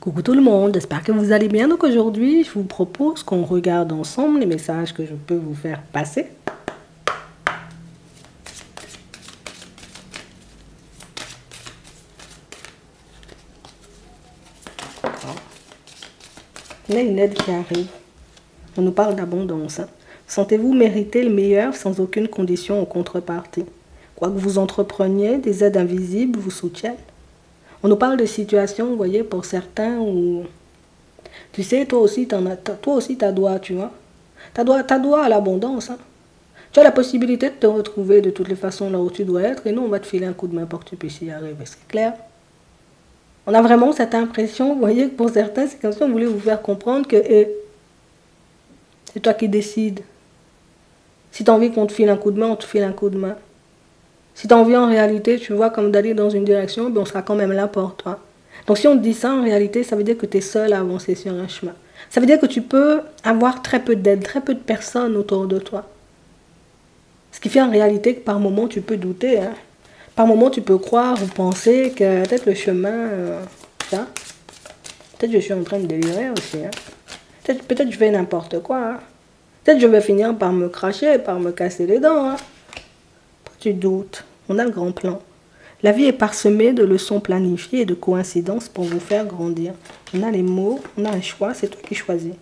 Coucou tout le monde, j'espère que vous allez bien. Donc aujourd'hui, je vous propose qu'on regarde ensemble les messages que je peux vous faire passer. Il y a une aide qui arrive. On nous parle d'abondance. Sentez-vous mériter le meilleur sans aucune condition en contrepartie. Quoi que vous entrepreniez, des aides invisibles vous soutiennent. On nous parle de situations, vous voyez, pour certains où... Tu sais, toi aussi, t'as droit, tu vois. T'as droit à l'abondance. Tu as la possibilité de te retrouver de toutes les façons là où tu dois être. Et nous, on va te filer un coup de main pour que tu puisses y arriver. C'est clair? On a vraiment cette impression, vous voyez, que pour certains, c'est comme si on voulait vous faire comprendre que c'est toi qui décides. Si tu as envie qu'on te file un coup de main, on te file un coup de main. Si tu as envie en réalité, tu vois, comme d'aller dans une direction, ben on sera quand même là pour toi. Donc si on te dit ça, en réalité, ça veut dire que tu es seul à avancer sur un chemin. Ça veut dire que tu peux avoir très peu d'aide, très peu de personnes autour de toi. Ce qui fait en réalité que par moment, tu peux douter. Par moment, tu peux croire ou penser que peut-être le chemin... peut-être je suis en train de délirer aussi. Peut-être je fais n'importe quoi. Peut-être je vais finir par me cracher, par me casser les dents. Tu doutes. On a le grand plan. La vie est parsemée de leçons planifiées et de coïncidences pour vous faire grandir. On a les mots, on a un choix, c'est toi qui choisis.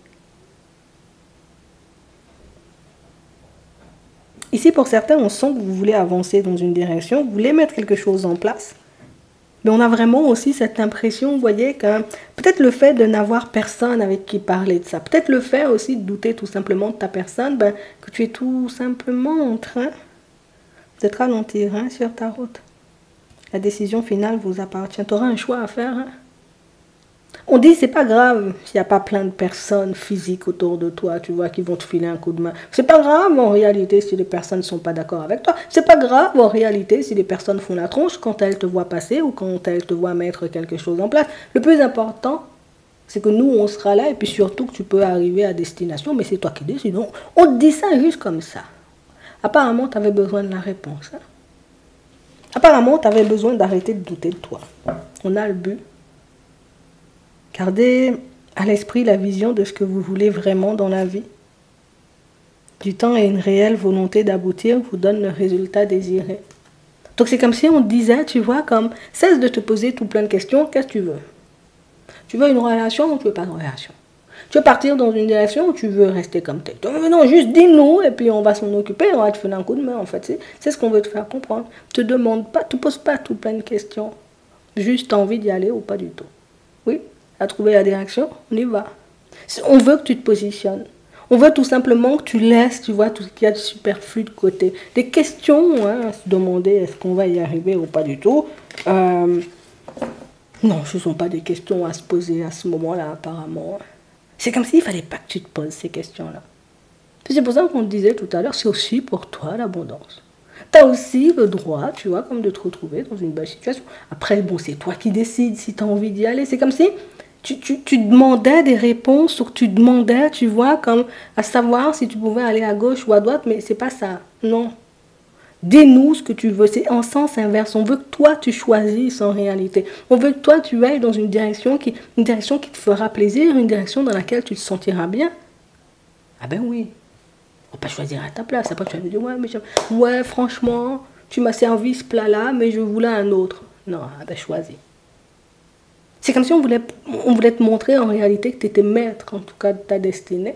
Ici, pour certains, on sent que vous voulez avancer dans une direction, vous voulez mettre quelque chose en place. Mais on a vraiment aussi cette impression, vous voyez, que peut-être le fait de n'avoir personne avec qui parler de ça, peut-être le fait aussi de douter tout simplement de ta personne, que tu es tout simplement en train de te ralentir sur ta route. La décision finale vous appartient. Tu auras un choix à faire. On dit c'est pas grave s'il n'y a pas plein de personnes physiques autour de toi, tu vois, qui vont te filer un coup de main. C'est pas grave en réalité si les personnes ne sont pas d'accord avec toi. C'est pas grave en réalité si les personnes font la tronche quand elles te voient passer ou quand elles te voient mettre quelque chose en place. Le plus important, c'est que nous, on sera là et puis surtout que tu peux arriver à destination, mais c'est toi qui décides. On te dit ça juste comme ça. Apparemment, tu avais besoin de la réponse. Apparemment, tu avais besoin d'arrêter de douter de toi. On a le but. Gardez à l'esprit la vision de ce que vous voulez vraiment dans la vie. Du temps et une réelle volonté d'aboutir vous donnent le résultat désiré. Donc c'est comme si on te disait, tu vois, comme cesse de te poser tout plein de questions, qu'est-ce que tu veux? Tu veux une relation ou tu veux pas de relation? Tu veux partir dans une direction ou tu veux rester comme tel? Non, juste dis-nous et puis on va s'en occuper, on va te faire un coup de main en fait. C'est ce qu'on veut te faire comprendre. Te demande pas, te pose pas tout plein de questions. Juste t'as envie d'y aller ou pas du tout. Oui, à trouver la direction, on y va. On veut que tu te positionnes. On veut tout simplement que tu laisses, tu vois, tout ce qu'il y a de superflu de côté. Des questions, à se demander est-ce qu'on va y arriver ou pas du tout. Non, ce ne sont pas des questions à se poser à ce moment-là apparemment. C'est comme s'il ne fallait pas que tu te poses ces questions-là. C'est pour ça qu'on te disait tout à l'heure, c'est aussi pour toi l'abondance. Tu as aussi le droit, tu vois, comme de te retrouver dans une belle situation. Après, bon, c'est toi qui décides si tu as envie d'y aller. C'est comme si tu demandais des réponses ou que tu demandais, tu vois, comme à savoir si tu pouvais aller à gauche ou à droite, mais c'est pas ça. Non. Dis-nous ce que tu veux. C'est en sens inverse. On veut que toi, tu choisisses en réalité. On veut que toi, tu ailles dans une direction qui te fera plaisir, une direction dans laquelle tu te sentiras bien. Ah ben oui. On va pas choisir à ta place. Après, tu vas me dire, ouais, franchement, tu m'as servi ce plat-là, mais je voulais un autre. Non, ah ben choisis. C'est comme si on voulait te montrer en réalité que tu étais maître, en tout cas, de ta destinée.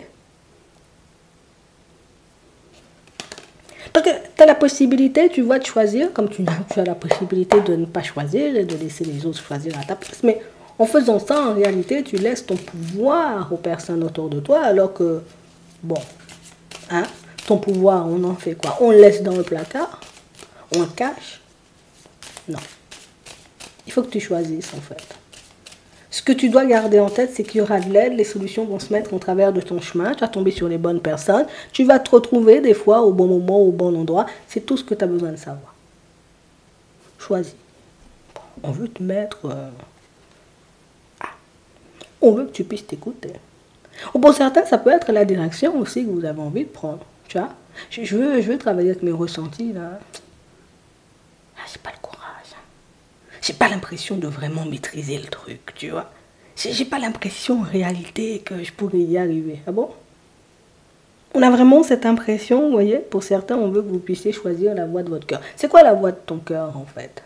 Parce que tu as la possibilité, tu vois, de choisir, comme tu as la possibilité de ne pas choisir et de laisser les autres choisir à ta place. Mais en faisant ça, en réalité, tu laisses ton pouvoir aux personnes autour de toi, alors que, bon, ton pouvoir, on en fait quoi? On le laisse dans le placard? On le cache? Non. Il faut que tu choisisses, en fait. Ce que tu dois garder en tête, c'est qu'il y aura de l'aide, les solutions vont se mettre au travers de ton chemin, tu vas tomber sur les bonnes personnes, tu vas te retrouver des fois au bon moment, au bon endroit, c'est tout ce que tu as besoin de savoir. Choisis. On veut te mettre... On veut que tu puisses t'écouter. Ou pour certains, ça peut être la direction aussi que vous avez envie de prendre, tu vois. Je veux travailler avec mes ressentis, là. J'ai pas le courage. J'ai pas l'impression de vraiment maîtriser le truc, tu vois. j'ai pas l'impression en réalité que je pourrais y arriver. Ah bon? On a vraiment cette impression, vous voyez, pour certains, on veut que vous puissiez choisir la voie de votre cœur. C'est quoi la voie de ton cœur, en fait?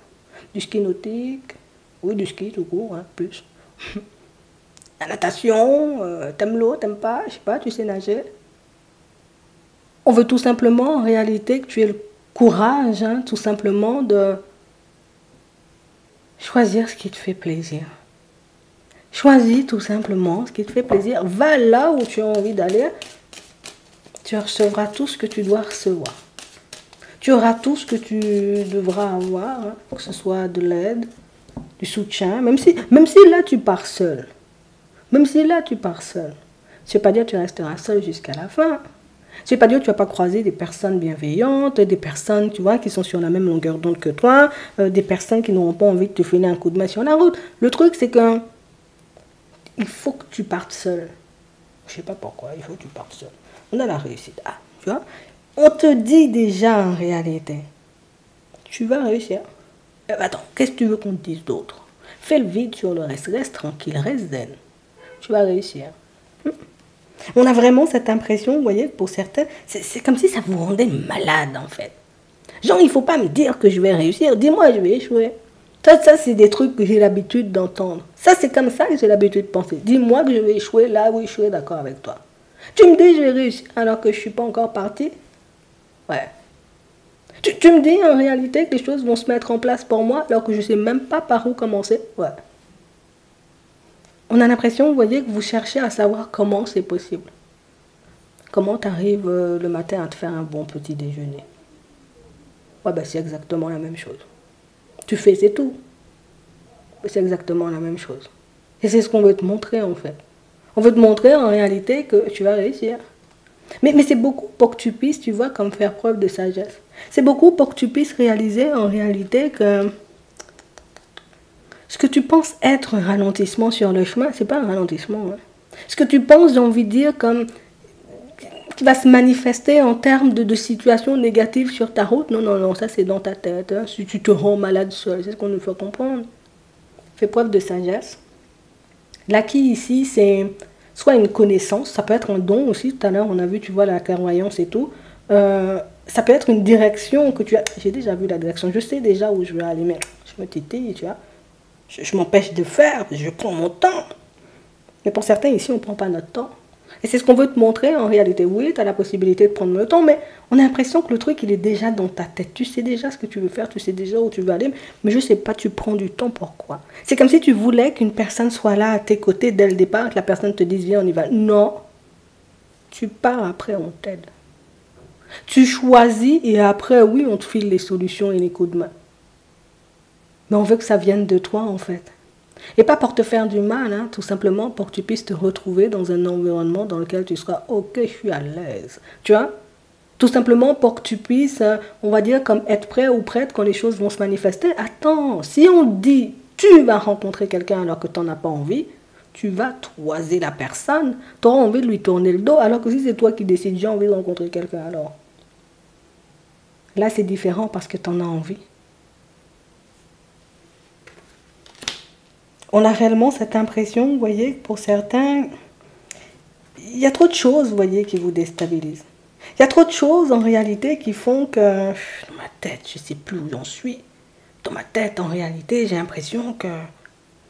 Du ski nautique? Oui, du ski tout court, hein, plus. La natation, t'aimes l'eau, t'aimes pas, je sais pas, tu sais nager. On veut tout simplement, en réalité, que tu aies le courage, hein, tout simplement, de choisir ce qui te fait plaisir. Choisis tout simplement ce qui te fait plaisir. Va là où tu as envie d'aller. Tu recevras tout ce que tu dois recevoir. Tu auras tout ce que tu devras avoir, hein, que ce soit de l'aide, du soutien, même si là tu pars seul. Même si là tu pars seul. Je ne veux pas dire que tu resteras seul jusqu'à la fin. Je ne veux pas dire que tu ne vas pas croiser des personnes bienveillantes, des personnes, tu vois, qui sont sur la même longueur d'onde que toi, des personnes qui n'auront pas envie de te filer un coup de main sur la route. Le truc, c'est que il faut que tu partes seul. Je ne sais pas pourquoi, il faut que tu partes seul. On a la réussite. Ah, tu vois, on te dit déjà en réalité, tu vas réussir. Attends, qu'est-ce que tu veux qu'on te dise d'autre? Fais le vide sur le reste, reste tranquille, reste zen. Tu vas réussir. On a vraiment cette impression, vous voyez, pour certains, c'est comme si ça vous rendait malade en fait. Genre, il ne faut pas me dire que je vais réussir, dis-moi je vais échouer. Ça c'est des trucs que j'ai l'habitude d'entendre. Ça, c'est comme ça que j'ai l'habitude de penser. Dis-moi que je vais échouer là où je suis d'accord avec toi. Tu me dis je vais réussir alors que je ne suis pas encore parti. Ouais. Tu me dis en réalité que les choses vont se mettre en place pour moi alors que je ne sais même pas par où commencer. Ouais. On a l'impression, vous voyez, que vous cherchez à savoir comment c'est possible. Comment tu arrives le matin à te faire un bon petit déjeuner. Ouais, ben c'est exactement la même chose. Tu fais, c'est tout. C'est exactement la même chose. Et c'est ce qu'on veut te montrer en fait. On veut te montrer en réalité que tu vas réussir. Mais c'est beaucoup pour que tu puisses, tu vois, comme faire preuve de sagesse. C'est beaucoup pour que tu puisses réaliser en réalité que ce que tu penses être un ralentissement sur le chemin, c'est pas un ralentissement. Hein. Ce que tu penses, j'ai envie de dire, comme qui va se manifester en termes de situations négatives sur ta route, non, non, non, ça c'est dans ta tête. Hein. Si tu te rends malade seul, c'est ce qu'on nous fait comprendre. Fais preuve de sagesse. L'acquis ici, c'est soit une connaissance, ça peut être un don aussi. Tout à l'heure, on a vu, tu vois, la clairvoyance et tout. Ça peut être une direction que tu as. J'ai déjà vu la direction, je sais déjà où je vais aller, mais je me titille, tu vois. Je m'empêche de faire, je prends mon temps. Mais pour certains, ici, on ne prend pas notre temps. Et c'est ce qu'on veut te montrer en réalité. Oui, tu as la possibilité de prendre le temps, mais on a l'impression que le truc, il est déjà dans ta tête. Tu sais déjà ce que tu veux faire, tu sais déjà où tu veux aller, mais je ne sais pas, tu prends du temps, pourquoi? C'est comme si tu voulais qu'une personne soit là à tes côtés dès le départ, que la personne te dise, viens, on y va. Non, tu pars, après on t'aide. Tu choisis et après, oui, on te file les solutions et les coups de main. Mais on veut que ça vienne de toi, en fait. Et pas pour te faire du mal, hein, tout simplement pour que tu puisses te retrouver dans un environnement dans lequel tu seras « ok, je suis à l'aise ». Tu vois? Tout simplement pour que tu puisses, on va dire, comme être prêt ou prête quand les choses vont se manifester. Attends, si on te dit « tu vas rencontrer quelqu'un alors que tu n'en as pas envie », tu vas toiser la personne, tu auras envie de lui tourner le dos, alors que si c'est toi qui décides « j'ai envie de rencontrer quelqu'un », alors là c'est différent parce que tu en as envie. On a réellement cette impression, vous voyez, pour certains, il y a trop de choses, vous voyez, qui vous déstabilisent. Il y a trop de choses, en réalité, qui font que, dans ma tête, je ne sais plus où j'en suis. Dans ma tête, en réalité, j'ai l'impression que, tu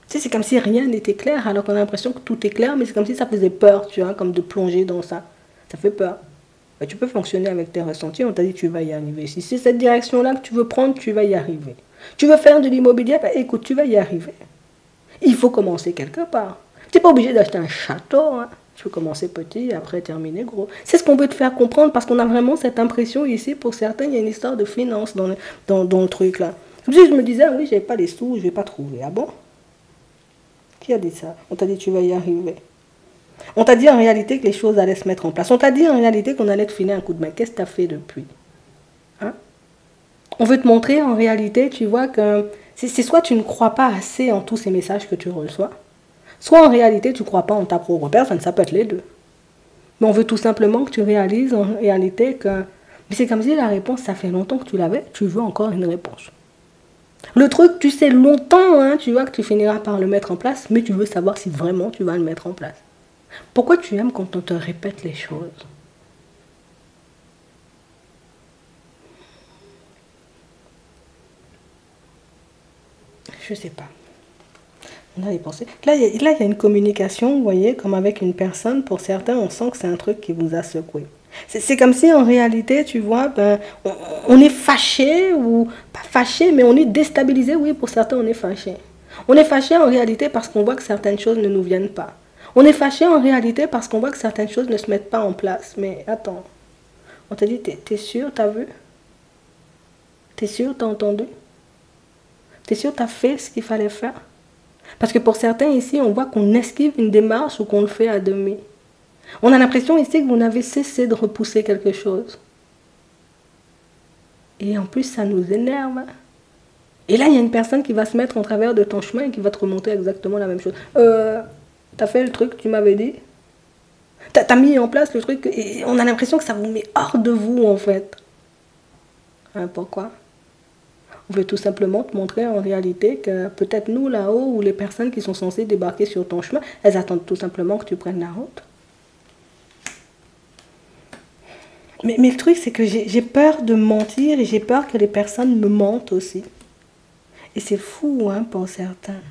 sais, c'est comme si rien n'était clair, alors qu'on a l'impression que tout est clair, mais c'est comme si ça faisait peur, tu vois, comme de plonger dans ça. Ça fait peur. Mais tu peux fonctionner avec tes ressentis, on t'a dit que tu vas y arriver. Si c'est cette direction-là que tu veux prendre, tu vas y arriver. Tu veux faire de l'immobilier, ben, écoute, tu vas y arriver. Il faut commencer quelque part. Tu n'es pas obligé d'acheter un château. Hein. Tu peux commencer petit et après terminer gros. C'est ce qu'on veut te faire comprendre parce qu'on a vraiment cette impression ici. Pour certains, il y a une histoire de finance dans le truc là. Je me disais, oui, je n'avais pas les sous, je ne vais pas trouver. Ah bon? Qui a dit ça? On t'a dit tu vas y arriver. On t'a dit en réalité que les choses allaient se mettre en place. On t'a dit en réalité qu'on allait te filer un coup de main. Qu'est-ce que tu as fait depuis? Hein? On veut te montrer en réalité, tu vois, que c'est soit tu ne crois pas assez en tous ces messages que tu reçois, soit en réalité tu ne crois pas en ta propre personne, ça peut être les deux. Mais on veut tout simplement que tu réalises en réalité que mais c'est comme si la réponse, ça fait longtemps que tu l'avais, tu veux encore une réponse. Le truc, tu sais longtemps, hein, tu vois que tu finiras par le mettre en place, mais tu veux savoir si vraiment tu vas le mettre en place. Pourquoi tu aimes quand on te répète les choses? Je sais pas. On a y pensé. Là, il y a une communication, vous voyez, comme avec une personne. Pour certains, on sent que c'est un truc qui vous a secoué. C'est comme si en réalité, tu vois, ben, on est fâché, ou pas fâché, mais on est déstabilisé. Oui, pour certains, on est fâché. On est fâché en réalité parce qu'on voit que certaines choses ne nous viennent pas. On est fâché en réalité parce qu'on voit que certaines choses ne se mettent pas en place. Mais attends, on t'a dit, t'es sûr, t'as vu? T'es sûr, t'as entendu? T'es sûr, t'as fait ce qu'il fallait faire? Parce que pour certains ici, on voit qu'on esquive une démarche ou qu'on le fait à demi. On a l'impression ici que vous n'avez cessé de repousser quelque chose. Et en plus, ça nous énerve. Et là, il y a une personne qui va se mettre en travers de ton chemin et qui va te remonter exactement la même chose. T'as fait le truc, tu m'avais dit. T'as mis en place le truc et on a l'impression que ça vous met hors de vous, en fait. Hein, pourquoi? On veut tout simplement te montrer en réalité que peut-être nous là-haut ou les personnes qui sont censées débarquer sur ton chemin, elles attendent tout simplement que tu prennes la route. Mais le truc, c'est que j'ai peur de mentir et j'ai peur que les personnes me mentent aussi. Et c'est fou, hein, pour certains.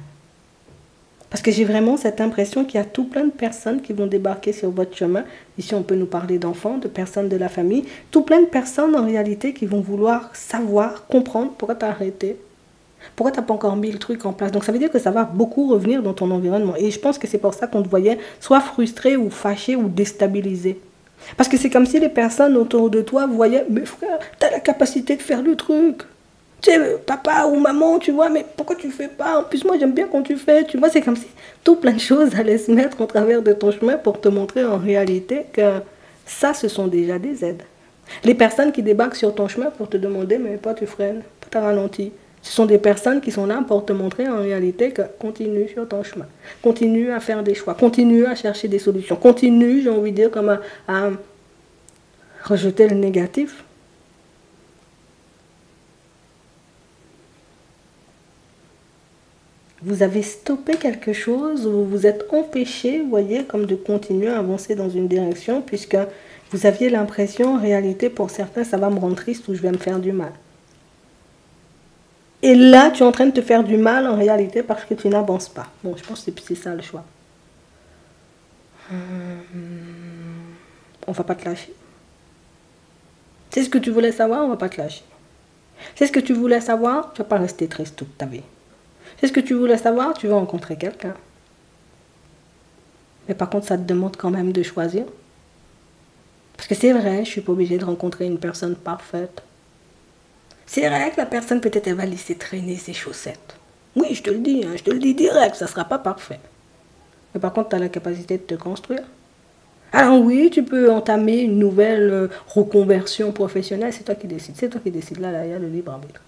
Parce que j'ai vraiment cette impression qu'il y a tout plein de personnes qui vont débarquer sur votre chemin. Ici, on peut nous parler d'enfants, de personnes de la famille. Tout plein de personnes, en réalité, qui vont vouloir savoir, comprendre pourquoi tu as arrêté. Pourquoi tu n'as pas encore mis le truc en place. Donc, ça veut dire que ça va beaucoup revenir dans ton environnement. Et je pense que c'est pour ça qu'on te voyait soit frustré ou fâché ou déstabilisé. Parce que c'est comme si les personnes autour de toi voyaient, mais frère, tu as la capacité de faire le truc. Tu sais, papa ou maman, tu vois, mais pourquoi tu fais pas? En plus, moi, j'aime bien quand tu fais. Tu vois, c'est comme si tout plein de choses allaient se mettre en travers de ton chemin pour te montrer en réalité que ça, ce sont déjà des aides. Les personnes qui débarquent sur ton chemin pour te demander, mais pas tu freines, pas tu ralentis. Ce sont des personnes qui sont là pour te montrer en réalité que continue sur ton chemin. Continue à faire des choix. Continue à chercher des solutions. Continue, j'ai envie de dire, comme à rejeter le négatif. Vous avez stoppé quelque chose ou vous vous êtes empêché, vous voyez, comme de continuer à avancer dans une direction puisque vous aviez l'impression, en réalité, pour certains, ça va me rendre triste ou je vais me faire du mal. Et là, tu es en train de te faire du mal, en réalité, parce que tu n'avances pas. Bon, je pense que c'est ça le choix. On va pas te lâcher. C'est ce que tu voulais savoir, on va pas te lâcher. C'est ce que tu voulais savoir, tu vas pas rester triste toute ta vie. C'est ce que tu voulais savoir, tu vas rencontrer quelqu'un. Mais par contre, ça te demande quand même de choisir. Parce que c'est vrai, je suis pas obligée de rencontrer une personne parfaite. C'est vrai que la personne, peut-être, elle va laisser traîner ses chaussettes. Oui, je te le dis, hein, je te le dis direct, ça sera pas parfait. Mais par contre, tu as la capacité de te construire. Alors oui, tu peux entamer une nouvelle reconversion professionnelle, c'est toi qui décides. C'est toi qui décides, là, il y a le libre arbitre.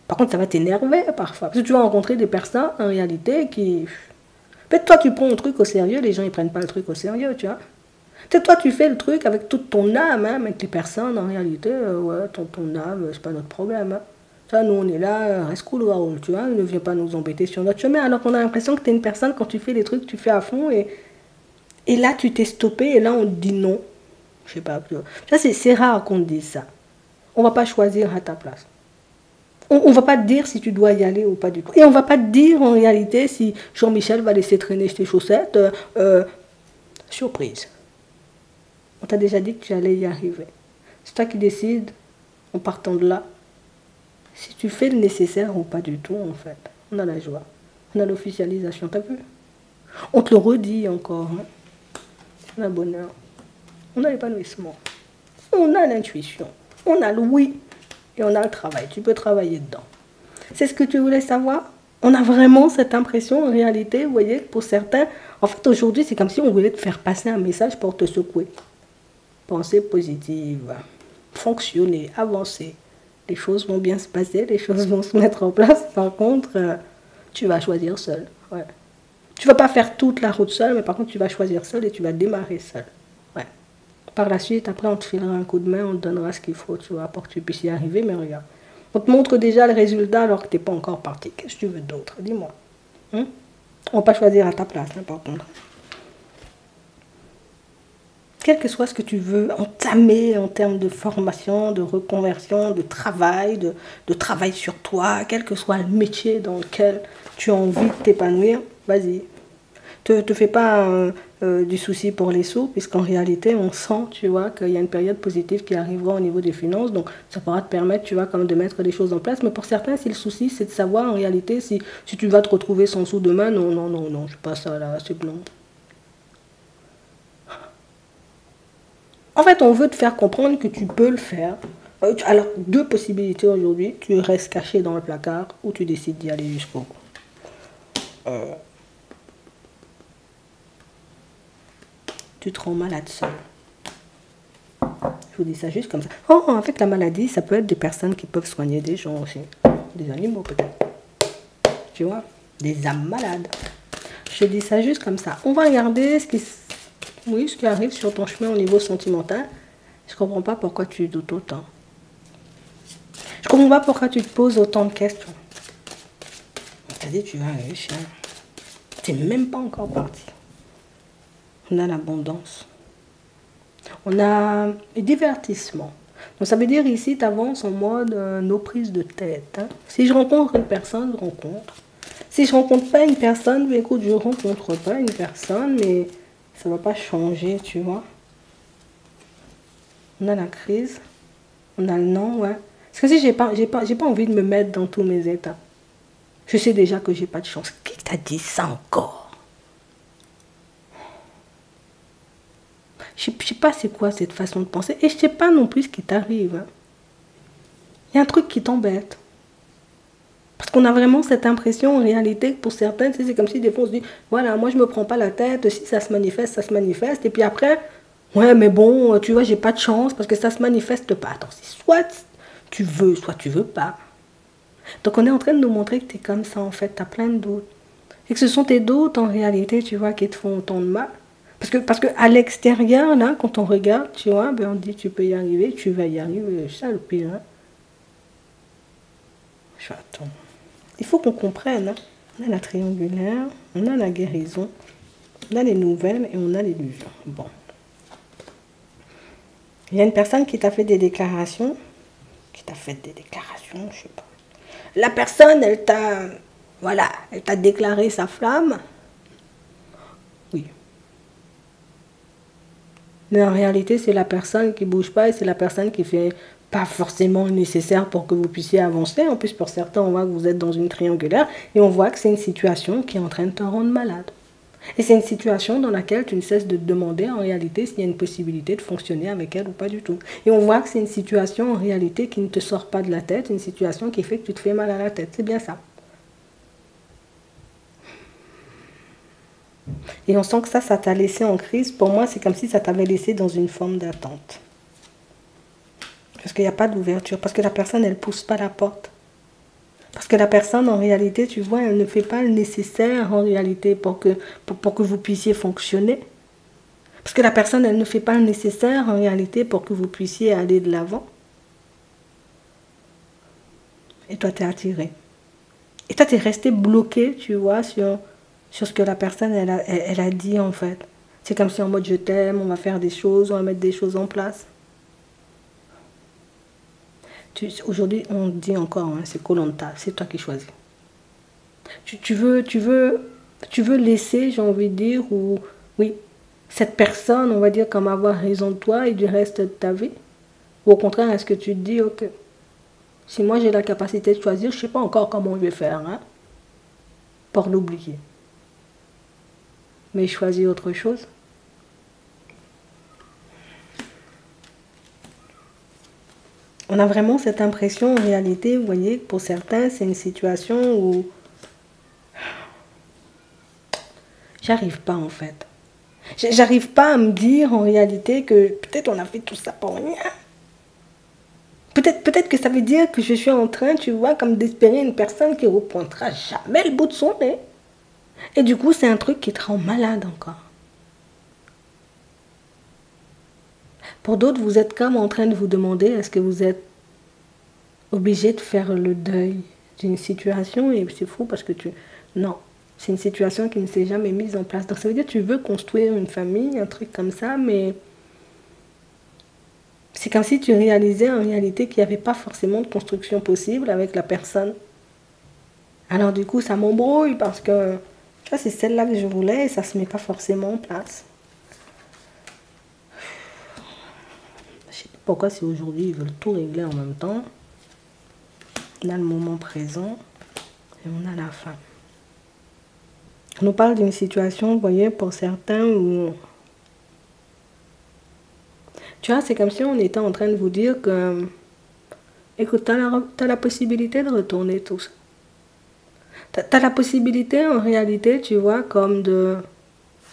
Par contre, ça va t'énerver parfois. Parce que tu vas rencontrer des personnes, en réalité, qui... Peut-être toi, tu prends le truc au sérieux, les gens, ils prennent pas le truc au sérieux, tu vois. Peut-être toi, tu fais le truc avec toute ton âme, hein, avec les personnes, en réalité, ouais, ton âme, c'est pas notre problème. Hein. Ça, nous, on est là, reste cool, Raoul, tu vois, ne viens pas nous embêter sur notre chemin. Alors qu'on a l'impression que tu es une personne, quand tu fais les trucs, tu fais à fond, et là, tu t'es stoppé, et là, on te dit non. Je sais pas, ça, c'est rare qu'on te dise ça. On va pas choisir à ta place. On ne va pas te dire si tu dois y aller ou pas du tout. Et on ne va pas te dire en réalité si Jean-Michel va laisser traîner tes chaussettes. Surprise. On t'a déjà dit que tu allais y arriver. C'est toi qui décides, en partant de là, si tu fais le nécessaire ou pas du tout, en fait. On a la joie. On a l'officialisation, t'as vu? On te le redit encore. Hein. On a le bonheur. On a l'épanouissement. On a l'intuition. On a le oui. Et on a le travail, tu peux travailler dedans. C'est ce que tu voulais savoir? On a vraiment cette impression, en réalité, vous voyez, pour certains, en fait, aujourd'hui, c'est comme si on voulait te faire passer un message pour te secouer. Pensée positive, fonctionner, avancer. Les choses vont bien se passer, les choses vont se mettre en place. Par contre, tu vas choisir seul. Ouais. Tu ne vas pas faire toute la route seul, mais par contre, tu vas choisir seul et tu vas démarrer seul. Ouais. Par la suite, après, on te filera un coup de main, on te donnera ce qu'il faut, tu vois, pour que tu puisses y arriver, mais regarde. On te montre déjà le résultat alors que tu n'es pas encore parti. Qu'est-ce que tu veux d'autre? Dis-moi. On ne va pas choisir à ta place, hein, par contre. Quel que soit ce que tu veux entamer en termes de formation, de reconversion, de travail sur toi, quel que soit le métier dans lequel tu as envie de t'épanouir, vas-y. Te fais pas du souci pour les sous, puisqu'en réalité, on sent, tu vois, qu'il y a une période positive qui arrivera au niveau des finances, donc ça pourra te permettre, tu vois, comme de mettre des choses en place. Mais pour certains, si le souci, c'est de savoir en réalité si tu vas te retrouver sans sous demain, non, non, non, non, je sais pas ça là, c'est non. En fait, on veut te faire comprendre que tu peux le faire. Alors, deux possibilités aujourd'hui. Tu restes caché dans le placard ou tu décides d'y aller jusqu'au bout. Tu te rends malade seul. Je vous dis ça juste comme ça. Oh, en fait, la maladie, ça peut être des personnes qui peuvent soigner des gens aussi. Des animaux peut-être. Tu vois, des âmes malades. Je dis ça juste comme ça. On va regarder ce qui arrive sur ton chemin au niveau sentimental. Je comprends pas pourquoi tu doutes autant. Je comprends pas pourquoi tu te poses autant de questions. T'as dit tu vas réussir. T'es même pas encore parti. On a l'abondance. On a le divertissement. Donc ça veut dire ici, tu avances en mode no prise de tête. Hein. Si je rencontre une personne, je rencontre. Si je rencontre pas une personne, mais écoute, je rencontre pas une personne, mais ça va pas changer, tu vois. On a la crise, on a le non, ouais. Parce que si j'ai pas envie de me mettre dans tous mes états. Je sais déjà que j'ai pas de chance. Qui t'a dit ça encore? Je sais pas c'est quoi cette façon de penser. Et je sais pas non plus ce qui t'arrive. Hein. Il y a un truc qui t'embête. Parce qu'on a vraiment cette impression en réalité que pour certains, c'est comme si des fois on se dit, voilà, moi je me prends pas la tête, si ça se manifeste, ça se manifeste. Et puis après, ouais mais bon, tu vois, j'ai pas de chance parce que ça se manifeste pas. Attends, soit tu veux pas. Donc on est en train de nous montrer que tu es comme ça en fait, tu as plein de doutes. Et que ce sont tes doutes en réalité, tu vois, qui te font autant de mal. Parce que à l'extérieur, là, quand on regarde, tu vois, ben on dit tu peux y arriver, tu vas y arriver, c'est ça le pire. Hein. Attends. Il faut qu'on comprenne. Hein. On a la triangulaire, on a la guérison, on a les nouvelles et on a l'illusion. Bon. Il y a une personne qui t'a fait des déclarations, je sais pas. La personne, elle t'a déclaré sa flamme. Oui. Mais en réalité, c'est la personne qui ne bouge pas et c'est la personne qui fait pas forcément le nécessaire pour que vous puissiez avancer. En plus, pour certains, on voit que vous êtes dans une triangulaire et on voit que c'est une situation qui est en train de te rendre malade. Et c'est une situation dans laquelle tu ne cesses de te demander en réalité s'il y a une possibilité de fonctionner avec elle ou pas du tout. Et on voit que c'est une situation en réalité qui ne te sort pas de la tête, une situation qui fait que tu te fais mal à la tête. C'est bien ça. Et on sent que ça t'a laissé en crise. Pour moi, c'est comme si ça t'avait laissé dans une forme d'attente. Parce qu'il n'y a pas d'ouverture. Parce que la personne, elle ne pousse pas la porte. Parce que la personne, en réalité, tu vois, elle ne fait pas le nécessaire, en réalité, pour que vous puissiez fonctionner. Parce que la personne, elle ne fait pas le nécessaire, en réalité, pour que vous puissiez aller de l'avant. Et toi, tu es attiré. Et toi, tu es resté bloqué, tu vois, sur ce que la personne, elle a dit, en fait. C'est comme si en mode, je t'aime, on va faire des choses, on va mettre des choses en place. Aujourd'hui, on dit encore, hein, c'est Koh-Lanta, c'est toi qui choisis. Tu veux laisser, j'ai envie de dire, ou oui, cette personne, on va dire, comme avoir raison de toi et du reste de ta vie. Ou au contraire, est-ce que tu te dis, ok, si moi j'ai la capacité de choisir, je ne sais pas encore comment je vais faire, hein, pour l'oublier. Mais je choisis autre chose. On a vraiment cette impression, en réalité, vous voyez, pour certains, c'est une situation où j'arrive pas, en fait. J'arrive pas à me dire, en réalité, que peut-être on a fait tout ça pour rien. Peut-être que ça veut dire que je suis en train, tu vois, comme d'espérer une personne qui ne repointera jamais le bout de son nez. Et du coup, c'est un truc qui te rend malade encore. Pour d'autres, vous êtes comme en train de vous demander, est-ce que vous êtes obligé de faire le deuil d'une situation et c'est fou parce que tu... Non, c'est une situation qui ne s'est jamais mise en place. Donc ça veut dire que tu veux construire une famille, un truc comme ça, mais c'est comme si tu réalisais en réalité qu'il n'y avait pas forcément de construction possible avec la personne. Alors du coup, ça m'embrouille parce que tu vois, c'est celle-là que je voulais et ça ne se met pas forcément en place. Je sais pas pourquoi si aujourd'hui ils veulent tout régler en même temps. On a le moment présent et on a la fin. On nous parle d'une situation, vous voyez, pour certains où... Tu vois, c'est comme si on était en train de vous dire que... Écoute, t'as la possibilité de retourner tout ça. T'as la possibilité, en réalité, tu vois, comme de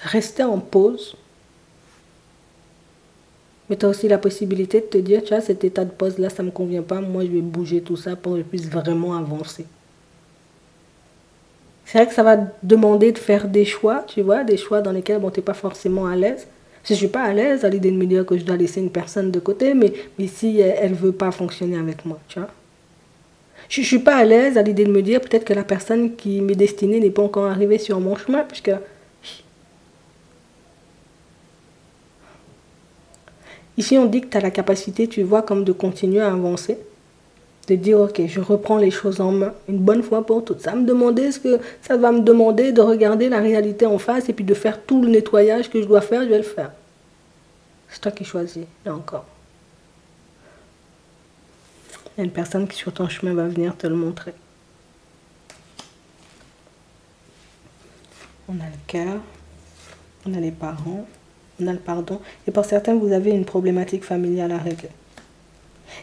rester en pause. Mais tu as aussi la possibilité de te dire, tu vois, cet état de pause-là, ça ne me convient pas. Moi, je vais bouger tout ça pour que je puisse vraiment avancer. C'est vrai que ça va demander de faire des choix, tu vois, des choix dans lesquels bon, tu n'es pas forcément à l'aise. Je ne suis pas à l'aise à l'idée de me dire que je dois laisser une personne de côté, mais si elle ne veut pas fonctionner avec moi, tu vois. Je ne suis pas à l'aise à l'idée de me dire peut-être que la personne qui m'est destinée n'est pas encore arrivée sur mon chemin, puisque ici on dit que tu as la capacité, tu vois, comme de continuer à avancer. De dire, ok, je reprends les choses en main, une bonne fois pour toutes. Ça va me demander de regarder la réalité en face et puis de faire tout le nettoyage que je dois faire, je vais le faire. C'est toi qui choisis, là encore. Il y a une personne qui sur ton chemin va venir te le montrer. On a le cœur, on a les parents, on a le pardon. Et pour certains, vous avez une problématique familiale à régler.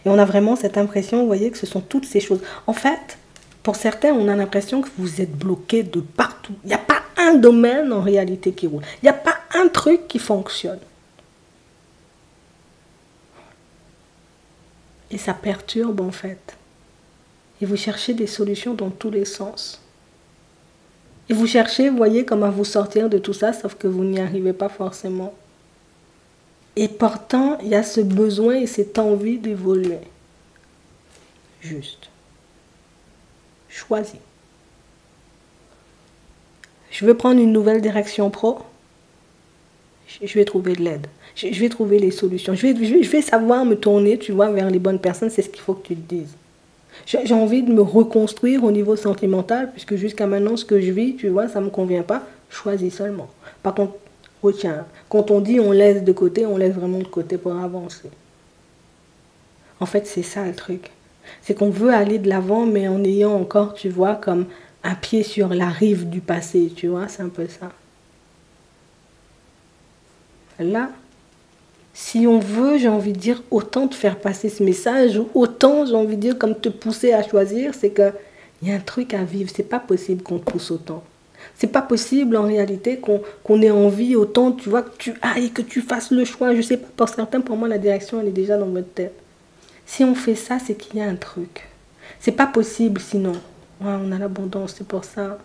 Et on a vraiment cette impression, vous voyez, que ce sont toutes ces choses. En fait, pour certains, on a l'impression que vous êtes bloqué de partout. Il n'y a pas un domaine en réalité qui roule. Il n'y a pas un truc qui fonctionne. Et ça perturbe en fait. Et vous cherchez des solutions dans tous les sens. Et vous cherchez, vous voyez, comment vous sortir de tout ça, sauf que vous n'y arrivez pas forcément. Et pourtant, il y a ce besoin et cette envie d'évoluer. Juste. Choisis. Je veux prendre une nouvelle direction pro. Je vais trouver de l'aide. Je vais trouver les solutions. Je vais savoir me tourner, tu vois, vers les bonnes personnes. C'est ce qu'il faut que tu te dises. J'ai envie de me reconstruire au niveau sentimental, puisque jusqu'à maintenant, ce que je vis, tu vois, ça ne me convient pas. Choisis seulement. Par contre, retiens, quand on dit on laisse de côté, on laisse vraiment de côté pour avancer. En fait, c'est ça le truc. C'est qu'on veut aller de l'avant, mais en ayant encore, tu vois, comme un pied sur la rive du passé, tu vois, c'est un peu ça. Là, si on veut, j'ai envie de dire, autant te faire passer ce message, ou autant, j'ai envie de dire, comme te pousser à choisir, c'est qu'il y a un truc à vivre. C'est pas possible qu'on te pousse autant. C'est pas possible en réalité qu'on ait envie autant, tu vois, que tu ailles, que tu fasses le choix. Je sais pas, pour certains, pour moi, la direction, elle est déjà dans votre tête. Si on fait ça, c'est qu'il y a un truc. C'est pas possible sinon. Ouais, on a l'abondance, c'est pour ça.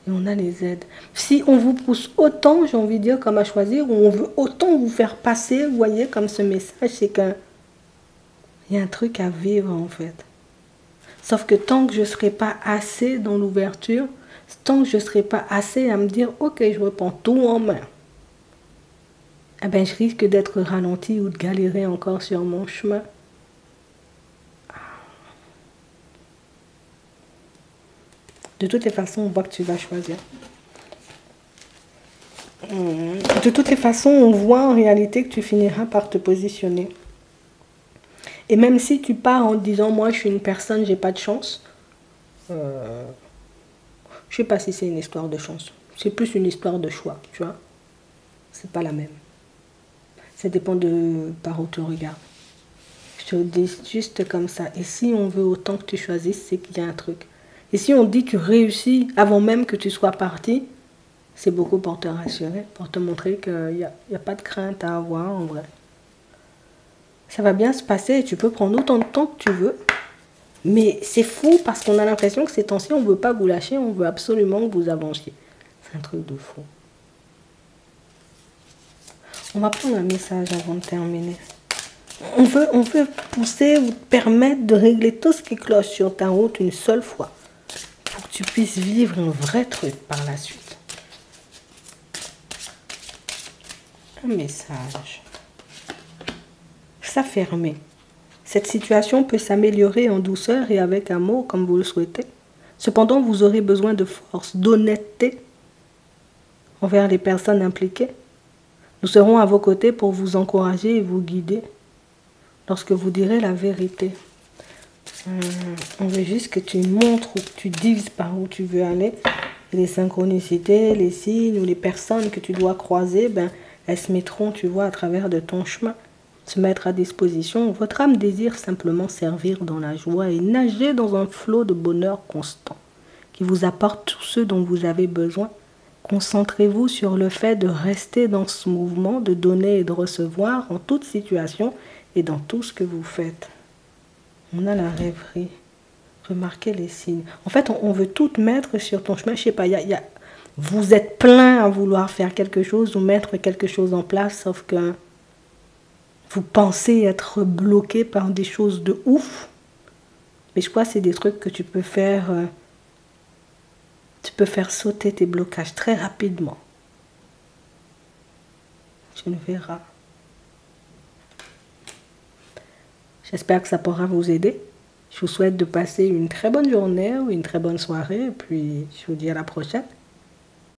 Et on a les aides. Si on vous pousse autant, j'ai envie de dire, comme à choisir, ou on veut autant vous faire passer, vous voyez, comme ce message, c'est qu'il y a un truc à vivre en fait. Sauf que tant que je ne serai pas assez dans l'ouverture, tant que je ne serai pas assez à me dire, ok, je reprends tout en main, eh ben, je risque d'être ralenti ou de galérer encore sur mon chemin. De toutes les façons, on voit que tu vas choisir. De toutes les façons, on voit en réalité que tu finiras par te positionner. Et même si tu pars en disant, moi je suis une personne, j'ai pas de chance, je sais pas si c'est une histoire de chance. C'est plus une histoire de choix, tu vois. C'est pas la même. Ça dépend de par où tu regardes. Je te le dis juste comme ça. Et si on veut autant que tu choisisses, c'est qu'il y a un truc. Et si on dit que tu réussis avant même que tu sois parti, c'est beaucoup pour te rassurer, pour te montrer qu'il n'y a pas de crainte à avoir en vrai. Ça va bien se passer et tu peux prendre autant de temps que tu veux. Mais c'est fou parce qu'on a l'impression que ces temps-ci, on ne veut pas vous lâcher, on veut absolument que vous avanciez. C'est un truc de fou. On va prendre un message avant de terminer. On veut pousser ou te permettre de régler tout ce qui cloche sur ta route une seule fois. Pour que tu puisses vivre un vrai truc par la suite. Un message. S'affirmer. Cette situation peut s'améliorer en douceur et avec amour comme vous le souhaitez. Cependant, vous aurez besoin de force, d'honnêteté envers les personnes impliquées. Nous serons à vos côtés pour vous encourager et vous guider lorsque vous direz la vérité. On veut juste que tu montres ou que tu dises par où tu veux aller. Et les synchronicités, les signes ou les personnes que tu dois croiser, ben, elles se mettront, tu vois, à travers de ton chemin, se mettre à disposition. Votre âme désire simplement servir dans la joie et nager dans un flot de bonheur constant qui vous apporte tout ce dont vous avez besoin. Concentrez-vous sur le fait de rester dans ce mouvement, de donner et de recevoir en toute situation et dans tout ce que vous faites. On a la rêverie. Remarquez les signes. En fait, on veut tout mettre sur ton chemin. Je sais pas, vous êtes plein à vouloir faire quelque chose ou mettre quelque chose en place, sauf que vous pensez être bloqué par des choses de ouf. Mais je crois que c'est des trucs que tu peux faire... tu peux faire sauter tes blocages très rapidement. Tu le verras. J'espère que ça pourra vous aider. Je vous souhaite de passer une très bonne journée ou une très bonne soirée. Et puis, je vous dis à la prochaine.